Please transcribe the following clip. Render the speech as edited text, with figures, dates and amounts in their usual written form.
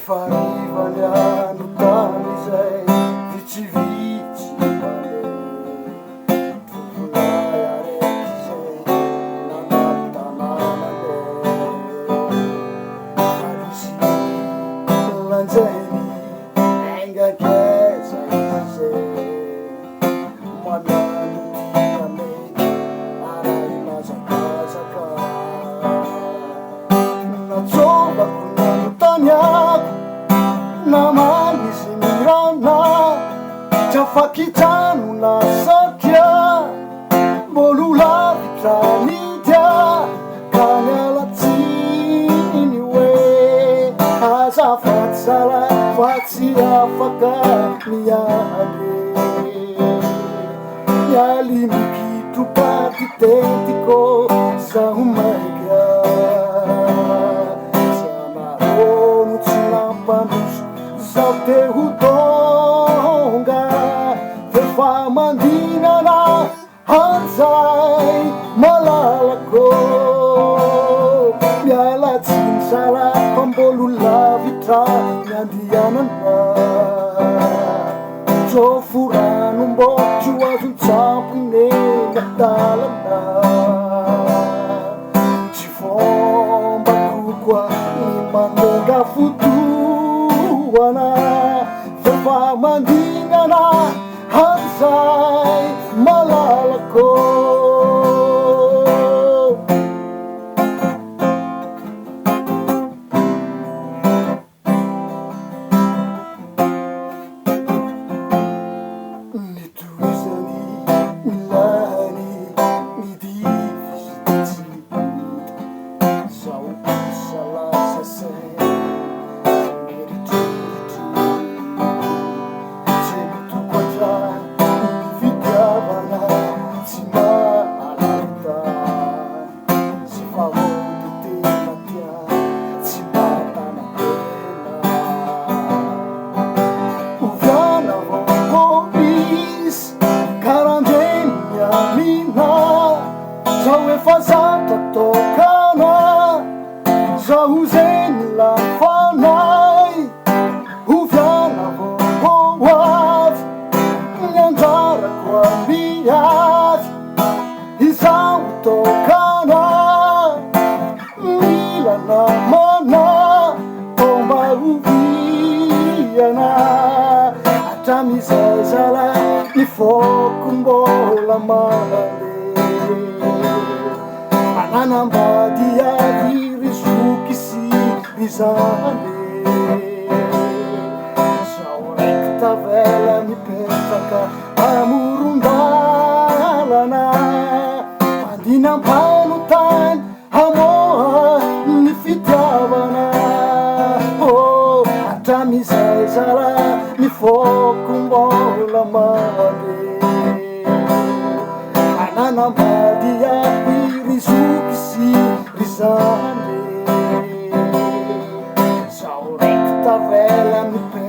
Farivany anotany izay vitsivitsy tovolay araiky zay nanaty tanànane farisy lanjainy engakeza izy manano tiamety aray mazakazaka natsovako nanotany ako namanizy mirana trafakitrano na satria mbolulavitranidya ka mialatsiny hoe azafaty sara fa tsy afaka miandre mialimikitroka titentiko zaho maika zanarôno tsy nampandroso zaho te ho tonga fefa mandinana hanzay malalako mialatsiny sara fa mbolo lavitra miandianana jofurano mbo tsy ho azon-tsampone nadalana tsy fomba kokoa ny manonga fotoana fefa mandinana hanzay malalako nitoizany milany ny divizitsy zao salasasay meritreritra tsy mitokoatra ny fitiavana tsy mahalalita sy fahody tena tia tsy matana tena oviana vaokomisy karandreny miamina zaho efa zatra tokana zaho zeny lafanay oviana vaokoavy ny anjarako ambiavy izaho tokana mila namana tomba oviana hatramizay zala ny foko mbola manande mananambady avy rizoky sy rizande zaho raiky tavela mipetraka amorondalana mandinam-panotany hamoha ny fitiavana hatramizay zala ny foko mbola mande mananambady avy rizoky sy rizande zaho raiky tavela mipetraka